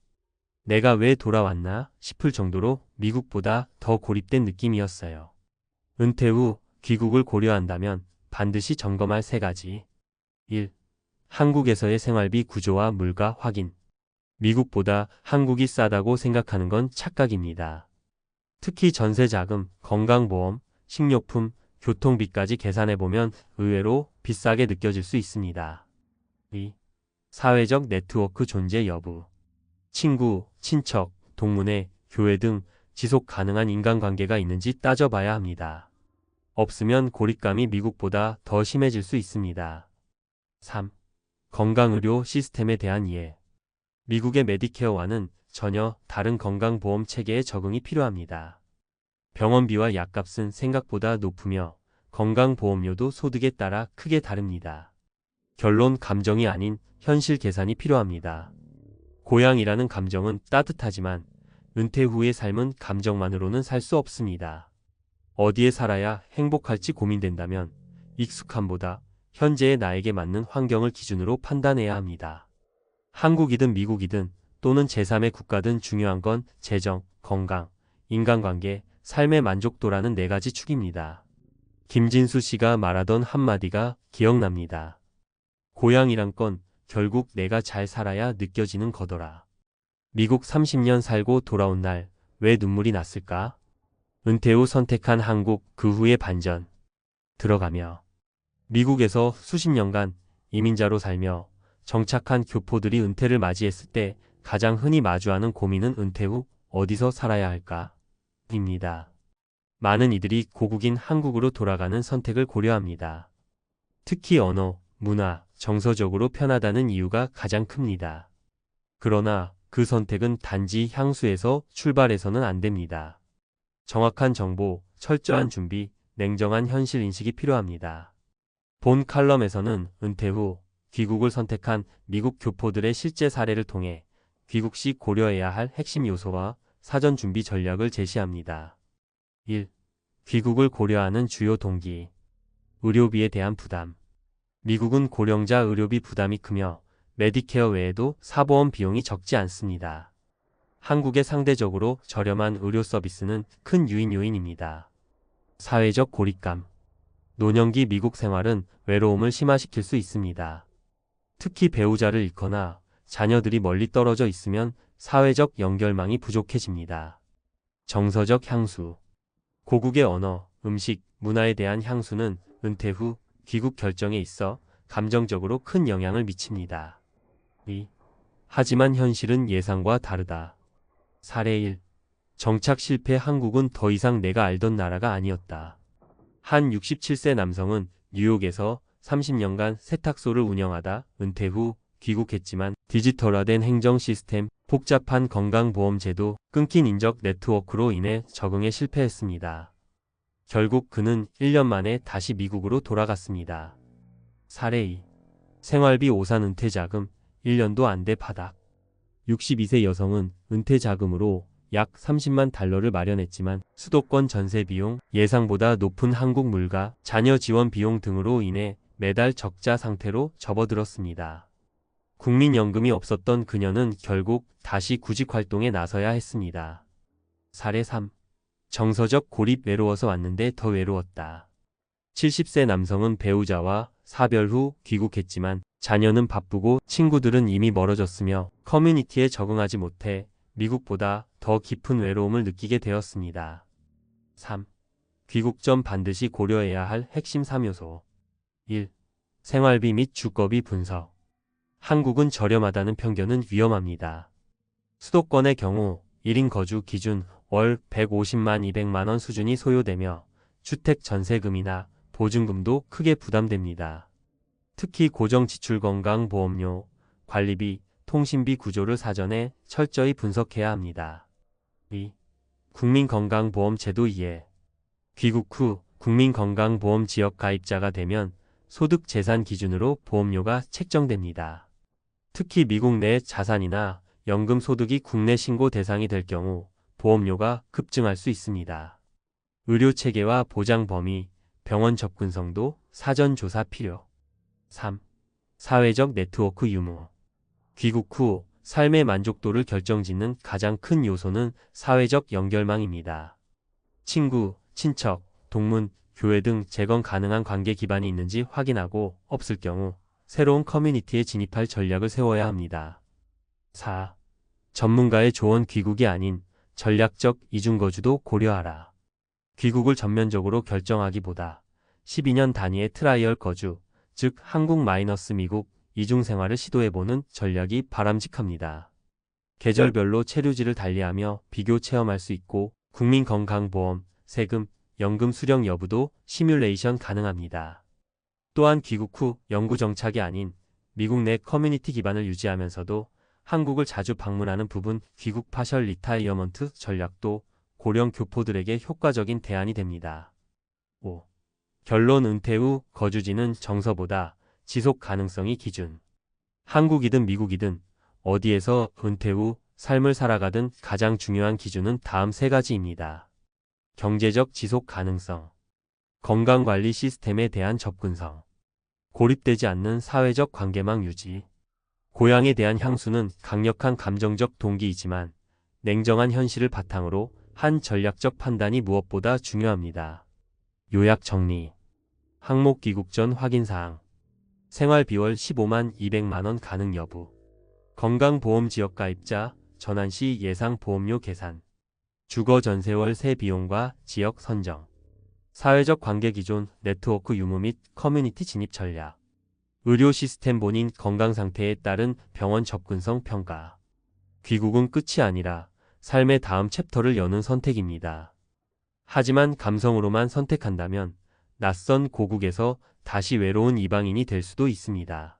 내가 왜 돌아왔나 싶을 정도로 미국보다 더 고립된 느낌이었어요. 은퇴 후 귀국을 고려한다면 반드시 점검할 3가지. 1. 한국에서의 생활비 구조와 물가 확인. 미국보다 한국이 싸다고 생각하는 건 착각입니다. 특히 전세자금, 건강보험, 식료품, 교통비까지 계산해보면 의외로 비싸게 느껴질 수 있습니다. 2. 사회적 네트워크 존재 여부. 친구, 친척, 동문회, 교회 등 지속 가능한 인간관계가 있는지 따져봐야 합니다. 없으면 고립감이 미국보다 더 심해질 수 있습니다. 3. 건강의료 시스템에 대한 이해. 미국의 메디케어와는 전혀 다른 건강보험 체계에 적응이 필요합니다. 병원비와 약값은 생각보다 높으며 건강보험료도 소득에 따라 크게 다릅니다. 결론 감정이 아닌 현실 계산이 필요합니다. 고향이라는 감정은 따뜻하지만 은퇴 후의 삶은 감정만으로는 살 수 없습니다. 어디에 살아야 행복할지 고민된다면 익숙함보다 현재의 나에게 맞는 환경을 기준으로 판단해야 합니다. 한국이든 미국이든 또는 제3의 국가든 중요한 건 재정, 건강, 인간관계, 삶의 만족도라는 4가지 축입니다. 김진수 씨가 말하던 한마디가 기억납니다. 고향이란 건 결국 내가 잘 살아야 느껴지는 거더라. 미국 30년 살고 돌아온 날 왜 눈물이 났을까? 은퇴 후 선택한 한국 그 후의 반전. 들어가며 미국에서 수십 년간 이민자로 살며 정착한 교포들이 은퇴를 맞이했을 때 가장 흔히 마주하는 고민은 은퇴 후 어디서 살아야 할까? 입니다. 많은 이들이 고국인 한국으로 돌아가는 선택을 고려합니다. 특히 언어, 문화, 정서적으로 편하다는 이유가 가장 큽니다. 그러나 그 선택은 단지 향수에서 출발해서는 안 됩니다. 정확한 정보, 철저한 준비, 냉정한 현실 인식이 필요합니다. 본 칼럼에서는 은퇴 후 귀국을 선택한 미국 교포들의 실제 사례를 통해 귀국 시 고려해야 할 핵심 요소와 사전 준비 전략을 제시합니다. 1. 귀국을 고려하는 주요 동기. 의료비에 대한 부담. 미국은 고령자 의료비 부담이 크며 메디케어 외에도 사보험 비용이 적지 않습니다. 한국의 상대적으로 저렴한 의료 서비스는 큰 유인 요인입니다. 사회적 고립감. 노년기 미국 생활은 외로움을 심화시킬 수 있습니다. 특히 배우자를 잃거나 자녀들이 멀리 떨어져 있으면 사회적 연결망이 부족해집니다. 정서적 향수. 고국의 언어, 음식, 문화에 대한 향수는 은퇴 후 귀국 결정에 있어 감정적으로 큰 영향을 미칩니다. 2. 하지만 현실은 예상과 다르다. 사례 1. 정착 실패. 한국은 더 이상 내가 알던 나라가 아니었다. 한 67세 남성은 뉴욕에서 30년간 세탁소를 운영하다 은퇴 후 귀국했지만 디지털화된 행정 시스템, 복잡한 건강보험 제도, 끊긴 인적 네트워크로 인해 적응에 실패했습니다. 결국 그는 1년 만에 다시 미국으로 돌아갔습니다. 사례 2. 생활비 오산 은퇴 자금 1년도 안 돼 바닥. 62세 여성은 은퇴 자금으로 약 30만 달러를 마련했지만 수도권 전세 비용, 예상보다 높은 한국 물가, 자녀 지원 비용 등으로 인해 매달 적자 상태로 접어들었습니다. 국민연금이 없었던 그녀는 결국 다시 구직 활동에 나서야 했습니다. 사례 3. 정서적 고립. 외로워서 왔는데 더 외로웠다. 70세 남성은 배우자와 사별 후 귀국했지만 자녀는 바쁘고 친구들은 이미 멀어졌으며 커뮤니티에 적응하지 못해 미국보다 더 깊은 외로움을 느끼게 되었습니다. 3. 귀국 전 반드시 고려해야 할 핵심 3요소. 1. 생활비 및 주거비 분석. 한국은 저렴하다는 편견은 위험합니다. 수도권의 경우 1인 거주 기준 월 150만 200만 원 수준이 소요되며 주택 전세금이나 보증금도 크게 부담됩니다. 특히 고정지출 건강보험료, 관리비, 통신비 구조를 사전에 철저히 분석해야 합니다. 2. 국민건강보험 제도 이해. 귀국 후 국민건강보험 지역 가입자가 되면 소득 재산 기준으로 보험료가 책정됩니다. 특히 미국 내 자산이나 연금 소득이 국내 신고 대상이 될 경우 보험료가 급증할 수 있습니다. 의료 체계와 보장 범위, 병원 접근성도 사전 조사 필요. 3. 사회적 네트워크 유무. 귀국 후 삶의 만족도를 결정짓는 가장 큰 요소는 사회적 연결망입니다. 친구, 친척, 동문, 교회 등 재건 가능한 관계 기반이 있는지 확인하고 없을 경우 새로운 커뮤니티에 진입할 전략을 세워야 합니다. 4. 전문가의 조언. 귀국이 아닌 전략적 이중거주도 고려하라. 귀국을 전면적으로 결정하기보다 12년 단위의 트라이얼 거주, 즉 한국 마이너스 미국 이중생활을 시도해보는 전략이 바람직합니다. 계절별로 체류지를 달리하며 비교 체험할 수 있고 국민건강보험, 세금, 연금 수령 여부도 시뮬레이션 가능합니다. 또한 귀국 후 영구 정착이 아닌 미국 내 커뮤니티 기반을 유지하면서도 한국을 자주 방문하는 부분 귀국 파셜 리타이어먼트 전략도 고령 교포들에게 효과적인 대안이 됩니다. 5. 결론. 은퇴 후 거주지는 정서보다 지속 가능성이 기준. 한국이든 미국이든 어디에서 은퇴 후 삶을 살아가든 가장 중요한 기준은 다음 세 가지입니다. 경제적 지속 가능성, 건강관리 시스템에 대한 접근성, 고립되지 않는 사회적 관계망 유지. 고향에 대한 향수는 강력한 감정적 동기이지만 냉정한 현실을 바탕으로 한 전략적 판단이 무엇보다 중요합니다. 요약 정리. 항목 귀국 전 확인사항. 생활비 월 15만 200만 원 가능 여부. 건강보험 지역 가입자, 전환 시 예상 보험료 계산. 주거 전세월 세 비용과 지역 선정. 사회적 관계 기존, 네트워크 유무 및 커뮤니티 진입 전략. 의료 시스템. 본인 건강 상태에 따른 병원 접근성 평가. 귀국은 끝이 아니라 삶의 다음 챕터를 여는 선택입니다. 하지만 감성으로만 선택한다면 낯선 고국에서 다시 외로운 이방인이 될 수도 있습니다.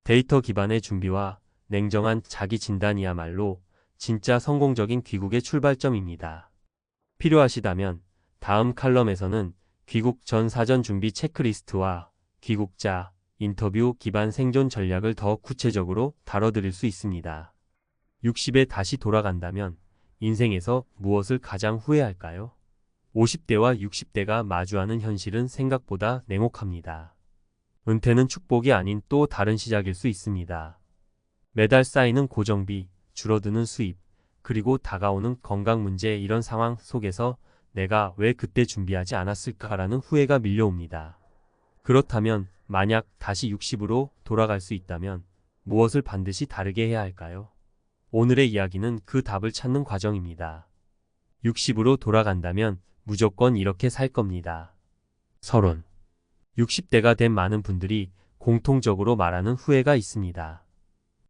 데이터 기반의 준비와 냉정한 자기 진단이야말로 진짜 성공적인 귀국의 출발점입니다. 필요하시다면 다음 칼럼에서는 귀국 전 사전 준비 체크리스트와 귀국자, 인터뷰 기반 생존 전략을 더 구체적으로 다뤄드릴 수 있습니다. 60에 다시 돌아간다면 인생에서 무엇을 가장 후회할까요? 50대와 60대가 마주하는 현실은 생각보다 냉혹합니다. 은퇴는 축복이 아닌 또 다른 시작일 수 있습니다. 매달 쌓이는 고정비, 줄어드는 수입, 그리고 다가오는 건강 문제. 이런 상황 속에서 내가 왜 그때 준비하지 않았을까라는 후회가 밀려옵니다. 그렇다면 만약 다시 60으로 돌아갈 수 있다면 무엇을 반드시 다르게 해야 할까요? 오늘의 이야기는 그 답을 찾는 과정입니다. 60으로 돌아간다면 무조건 이렇게 살 겁니다. 서론. 60대가 된 많은 분들이 공통적으로 말하는 후회가 있습니다.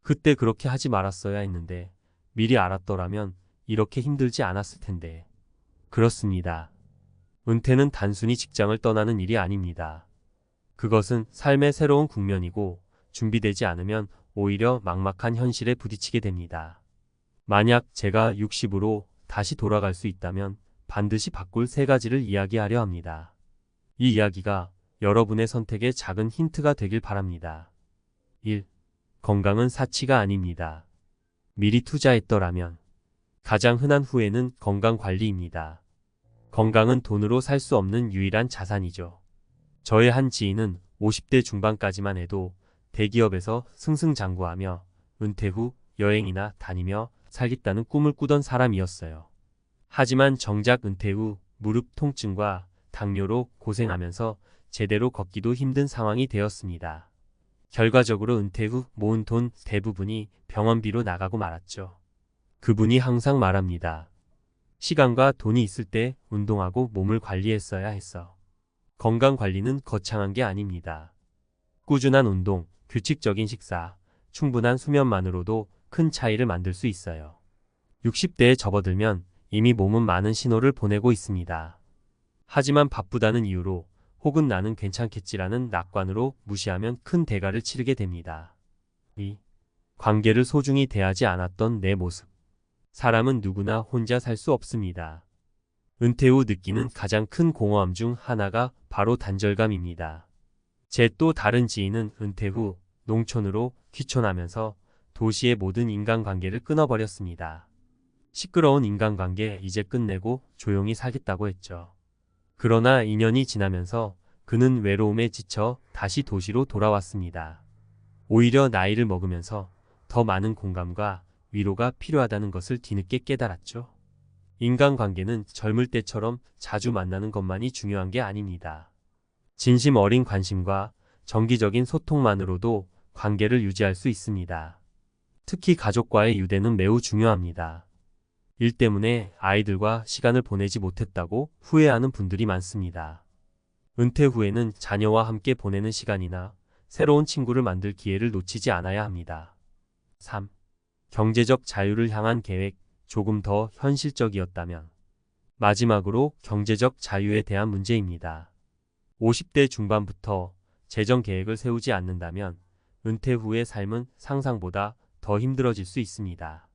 그때 그렇게 하지 말았어야 했는데, 미리 알았더라면 이렇게 힘들지 않았을 텐데. 그렇습니다. 은퇴는 단순히 직장을 떠나는 일이 아닙니다. 그것은 삶의 새로운 국면이고 준비되지 않으면 오히려 막막한 현실에 부딪히게 됩니다. 만약 제가 60으로 다시 돌아갈 수 있다면 반드시 바꿀 3가지를 이야기하려 합니다. 이 이야기가 여러분의 선택에 작은 힌트가 되길 바랍니다. 1. 건강은 사치가 아닙니다. 미리 투자했더라면. 가장 흔한 후회는 건강관리입니다. 건강은 돈으로 살 수 없는 유일한 자산이죠. 저의 한 지인은 50대 중반까지만 해도 대기업에서 승승장구하며 은퇴 후 여행이나 다니며 살겠다는 꿈을 꾸던 사람이었어요. 하지만 정작 은퇴 후 무릎 통증과 당뇨로 고생하면서 제대로 걷기도 힘든 상황이 되었습니다. 결과적으로 은퇴 후 모은 돈 대부분이 병원비로 나가고 말았죠. 그분이 항상 말합니다. 시간과 돈이 있을 때 운동하고 몸을 관리했어야 했어. 건강관리는 거창한 게 아닙니다. 꾸준한 운동, 규칙적인 식사, 충분한 수면만으로도 큰 차이를 만들 수 있어요. 60대에 접어들면 이미 몸은 많은 신호를 보내고 있습니다. 하지만 바쁘다는 이유로 혹은 나는 괜찮겠지라는 낙관으로 무시하면 큰 대가를 치르게 됩니다. 2. 관계를 소중히 대하지 않았던 내 모습. 사람은 누구나 혼자 살 수 없습니다. 은퇴 후 느끼는 가장 큰 공허함 중 하나가 바로 단절감입니다. 제 또 다른 지인은 은퇴 후 농촌으로 귀촌하면서 도시의 모든 인간관계를 끊어버렸습니다. 시끄러운 인간관계 이제 끝내고 조용히 살겠다고 했죠. 그러나 2년이 지나면서 그는 외로움에 지쳐 다시 도시로 돌아왔습니다. 오히려 나이를 먹으면서 더 많은 공감과 위로가 필요하다는 것을 뒤늦게 깨달았죠. 인간관계는 젊을 때처럼 자주 만나는 것만이 중요한 게 아닙니다. 진심 어린 관심과 정기적인 소통만으로도 관계를 유지할 수 있습니다. 특히 가족과의 유대는 매우 중요합니다. 일 때문에 아이들과 시간을 보내지 못했다고 후회하는 분들이 많습니다. 은퇴 후에는 자녀와 함께 보내는 시간이나 새로운 친구를 만들 기회를 놓치지 않아야 합니다. 3. 경제적 자유를 향한 계획, 조금 더 현실적이었다면. 마지막으로 경제적 자유에 대한 문제입니다. 50대 중반부터 재정 계획을 세우지 않는다면 은퇴 후의 삶은 상상보다 더 힘들어질 수 있습니다.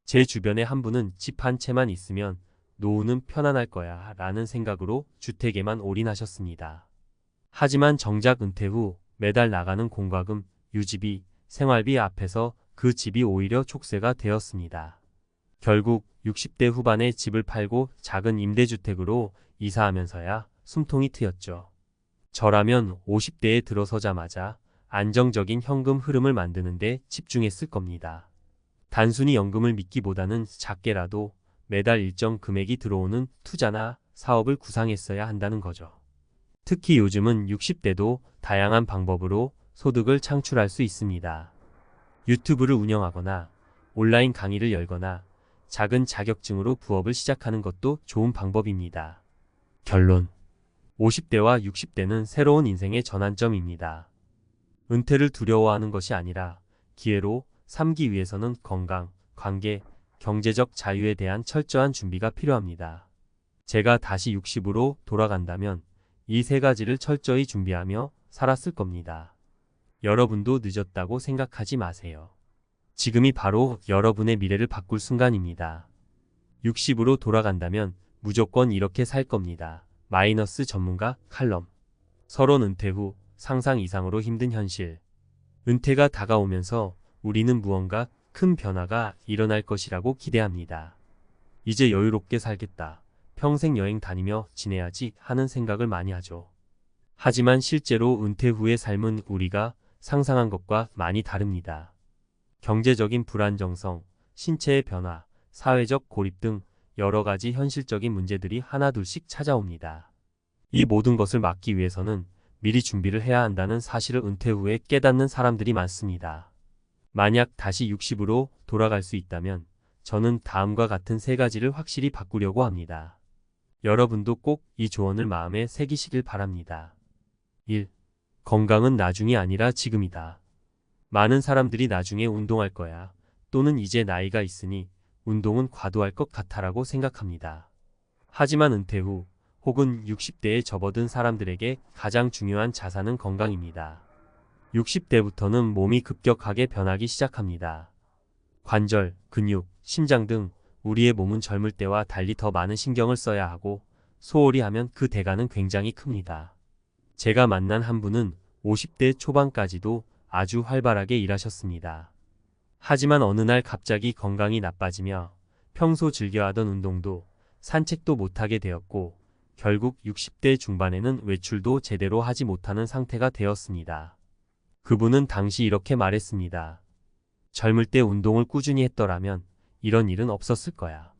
제 주변의 한 분은 집 한 채만 있으면 노후는 편안할 거야 라는 생각으로 주택에만 올인하셨습니다. 하지만 정작 은퇴 후 매달 나가는 공과금, 유지비, 생활비 앞에서 그 집이 오히려 촉새가 되었습니다. 결국 60대 후반에 집을 팔고 작은 임대주택으로 이사하면서야 숨통이 트였죠. 저라면 50대에 들어서자마자 안정적인 현금 흐름을 만드는 데 집중했을 겁니다. 단순히 연금을 믿기보다는 작게라도 매달 일정 금액이 들어오는 투자나 사업을 구상했어야 한다는 거죠. 특히 요즘은 60대도 다양한 방법으로 소득을 창출할 수 있습니다. 유튜브를 운영하거나 온라인 강의를 열거나 작은 자격증으로 부업을 시작하는 것도 좋은 방법입니다. 결론. 50대와 60대는 새로운 인생의 전환점입니다. 은퇴를 두려워하는 것이 아니라 기회로 삼기 위해서는 건강, 관계, 경제적 자유에 대한 철저한 준비가 필요합니다. 제가 다시 60으로 돌아간다면 이 3가지를 철저히 준비하며 살았을 겁니다. 여러분도 늦었다고 생각하지 마세요. 지금이 바로 여러분의 미래를 바꿀 순간입니다. 60으로 돌아간다면 무조건 이렇게 살 겁니다. 마이너스 전문가 칼럼. 서론 은퇴 후 상상 이상으로 힘든 현실. 은퇴가 다가오면서 우리는 무언가 큰 변화가 일어날 것이라고 기대합니다. 이제 여유롭게 살겠다. 평생 여행 다니며 지내야지 하는 생각을 많이 하죠. 하지만 실제로 은퇴 후의 삶은 우리가 상상한 것과 많이 다릅니다. 경제적인 불안정성, 신체의 변화, 사회적 고립 등 여러 가지 현실적인 문제들이 하나둘씩 찾아옵니다. 이 모든 것을 막기 위해서는 미리 준비를 해야 한다는 사실을 은퇴 후에 깨닫는 사람들이 많습니다. 만약 다시 60으로 돌아갈 수 있다면 저는 다음과 같은 3가지를 확실히 바꾸려고 합니다. 여러분도 꼭 이 조언을 마음에 새기시길 바랍니다. 1. 건강은 나중이 아니라 지금이다. 많은 사람들이 나중에 운동할 거야 또는 이제 나이가 있으니 운동은 과도할 것 같아라고 생각합니다. 하지만 은퇴 후 혹은 60대에 접어든 사람들에게 가장 중요한 자산은 건강입니다. 60대부터는 몸이 급격하게 변하기 시작합니다. 관절, 근육, 심장 등 우리의 몸은 젊을 때와 달리 더 많은 신경을 써야 하고 소홀히 하면 그 대가는 굉장히 큽니다. 제가 만난 한 분은 50대 초반까지도 아주 활발하게 일하셨습니다. 하지만 어느 날 갑자기 건강이 나빠지며 평소 즐겨하던 운동도 산책도 못하게 되었고 결국 60대 중반에는 외출도 제대로 하지 못하는 상태가 되었습니다. 그분은 당시 이렇게 말했습니다. 젊을 때 운동을 꾸준히 했더라면 이런 일은 없었을 거야.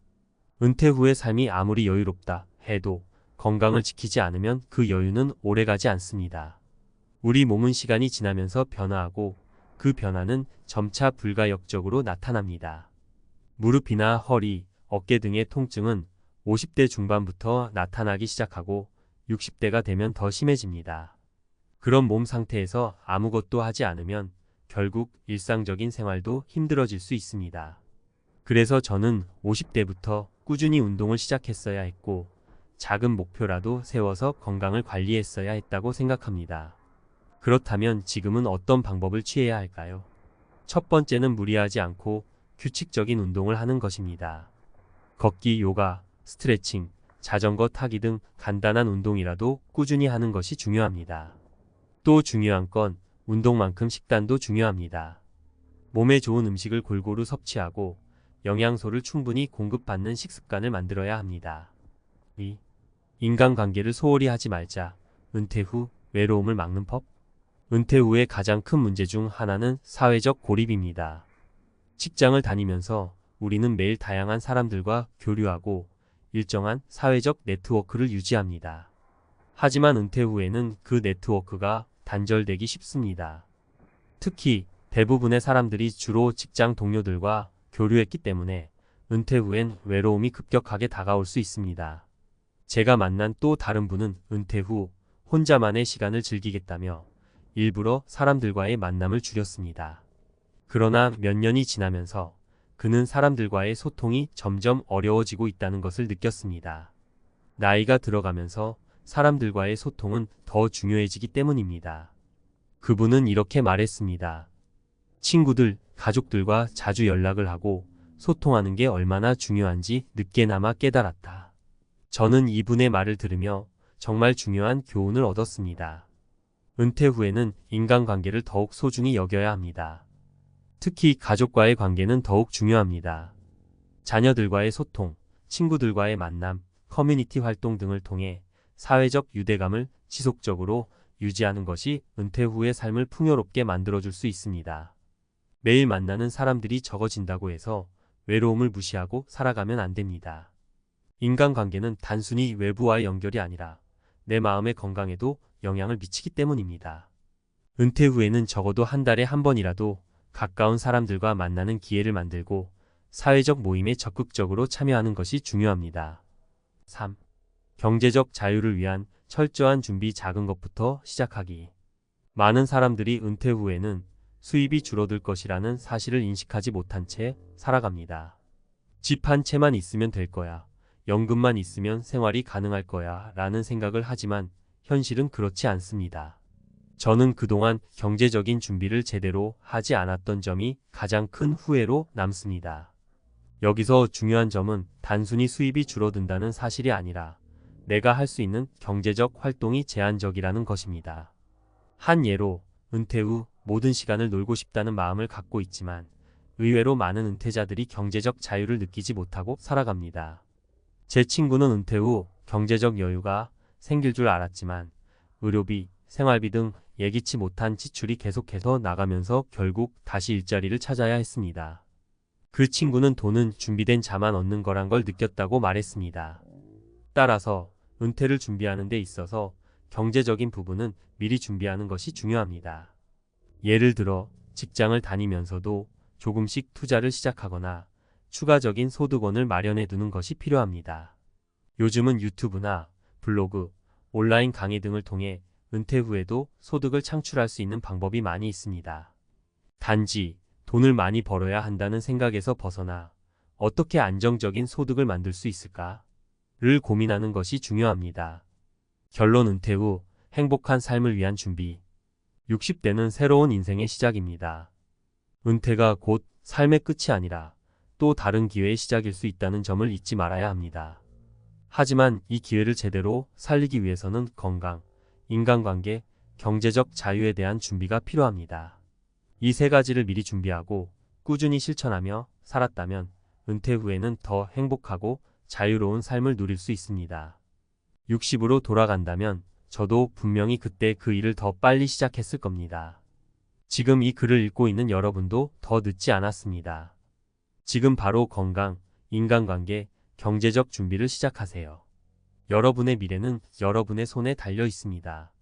은퇴 후의 삶이 아무리 여유롭다 해도 건강을 지키지 않으면 그 여유는 오래가지 않습니다. 우리 몸은 시간이 지나면서 변화하고 그 변화는 점차 불가역적으로 나타납니다. 무릎이나 허리, 어깨 등의 통증은 50대 중반부터 나타나기 시작하고 60대가 되면 더 심해집니다. 그런 몸 상태에서 아무것도 하지 않으면 결국 일상적인 생활도 힘들어질 수 있습니다. 그래서 저는 50대부터 꾸준히 운동을 시작했어야 했고 작은 목표라도 세워서 건강을 관리했어야 했다고 생각합니다. 그렇다면 지금은 어떤 방법을 취해야 할까요? 첫 번째는 무리하지 않고 규칙적인 운동을 하는 것입니다. 걷기, 요가, 스트레칭, 자전거 타기 등 간단한 운동이라도 꾸준히 하는 것이 중요합니다. 또 중요한 건 운동만큼 식단도 중요합니다. 몸에 좋은 음식을 골고루 섭취하고 영양소를 충분히 공급받는 식습관을 만들어야 합니다. 2. 인간관계를 소홀히 하지 말자. 은퇴 후 외로움을 막는 법? 은퇴 후의 가장 큰 문제 중 하나는 사회적 고립입니다. 직장을 다니면서 우리는 매일 다양한 사람들과 교류하고 일정한 사회적 네트워크를 유지합니다. 하지만 은퇴 후에는 그 네트워크가 단절되기 쉽습니다. 특히 대부분의 사람들이 주로 직장 동료들과 교류했기 때문에 은퇴 후엔 외로움이 급격하게 다가올 수 있습니다. 제가 만난 또 다른 분은 은퇴 후 혼자만의 시간을 즐기겠다며 일부러 사람들과의 만남을 줄였습니다. 그러나 몇 년이 지나면서 그는 사람들과의 소통이 점점 어려워지고 있다는 것을 느꼈습니다. 나이가 들어가면서 사람들과의 소통은 더 중요해지기 때문입니다. 그분은 이렇게 말했습니다. 친구들, 가족들과 자주 연락을 하고 소통하는 게 얼마나 중요한지 늦게나마 깨달았다. 저는 이분의 말을 들으며 정말 중요한 교훈을 얻었습니다. 은퇴 후에는 인간관계를 더욱 소중히 여겨야 합니다. 특히 가족과의 관계는 더욱 중요합니다. 자녀들과의 소통, 친구들과의 만남, 커뮤니티 활동 등을 통해 사회적 유대감을 지속적으로 유지하는 것이 은퇴 후의 삶을 풍요롭게 만들어줄 수 있습니다. 매일 만나는 사람들이 적어진다고 해서 외로움을 무시하고 살아가면 안 됩니다. 인간관계는 단순히 외부와의 연결이 아니라 내 마음의 건강에도 영향을 미치기 때문입니다. 은퇴 후에는 적어도 한 달에 한 번이라도 가까운 사람들과 만나는 기회를 만들고 사회적 모임에 적극적으로 참여하는 것이 중요합니다. 3. 경제적 자유를 위한 철저한 준비. 작은 것부터 시작하기. 많은 사람들이 은퇴 후에는 수입이 줄어들 것이라는 사실을 인식하지 못한 채 살아갑니다. 집 한 채만 있으면 될 거야. 연금만 있으면 생활이 가능할 거야 라는 생각을 하지만 현실은 그렇지 않습니다. 저는 그동안 경제적인 준비를 제대로 하지 않았던 점이 가장 큰 후회로 남습니다. 여기서 중요한 점은 단순히 수입이 줄어든다는 사실이 아니라 내가 할 수 있는 경제적 활동이 제한적이라는 것입니다. 한 예로 은퇴 후 모든 시간을 놀고 싶다는 마음을 갖고 있지만 의외로 많은 은퇴자들이 경제적 자유를 느끼지 못하고 살아갑니다. 제 친구는 은퇴 후 경제적 여유가 생길 줄 알았지만 의료비, 생활비 등 예기치 못한 지출이 계속해서 나가면서 결국 다시 일자리를 찾아야 했습니다. 그 친구는 돈은 준비된 자만 얻는 거란 걸 느꼈다고 말했습니다. 따라서 은퇴를 준비하는 데 있어서 경제적인 부분은 미리 준비하는 것이 중요합니다. 예를 들어 직장을 다니면서도 조금씩 투자를 시작하거나 추가적인 소득원을 마련해 두는 것이 필요합니다. 요즘은 유튜브나 블로그, 온라인 강의 등을 통해 은퇴 후에도 소득을 창출할 수 있는 방법이 많이 있습니다. 단지 돈을 많이 벌어야 한다는 생각에서 벗어나 어떻게 안정적인 소득을 만들 수 있을까를 고민하는 것이 중요합니다. 결론. 은퇴 후 행복한 삶을 위한 준비. 60대는 새로운 인생의 시작입니다. 은퇴가 곧 삶의 끝이 아니라 또 다른 기회의 시작일 수 있다는 점을 잊지 말아야 합니다. 하지만 이 기회를 제대로 살리기 위해서는 건강, 인간관계, 경제적 자유에 대한 준비가 필요합니다. 이 세 가지를 미리 준비하고 꾸준히 실천하며 살았다면 은퇴 후에는 더 행복하고 자유로운 삶을 누릴 수 있습니다. 60으로 돌아간다면 저도 분명히 그때 그 일을 더 빨리 시작했을 겁니다. 지금 이 글을 읽고 있는 여러분도 더 늦지 않았습니다. 지금 바로 건강, 인간관계, 경제적 준비를 시작하세요. 여러분의 미래는 여러분의 손에 달려 있습니다.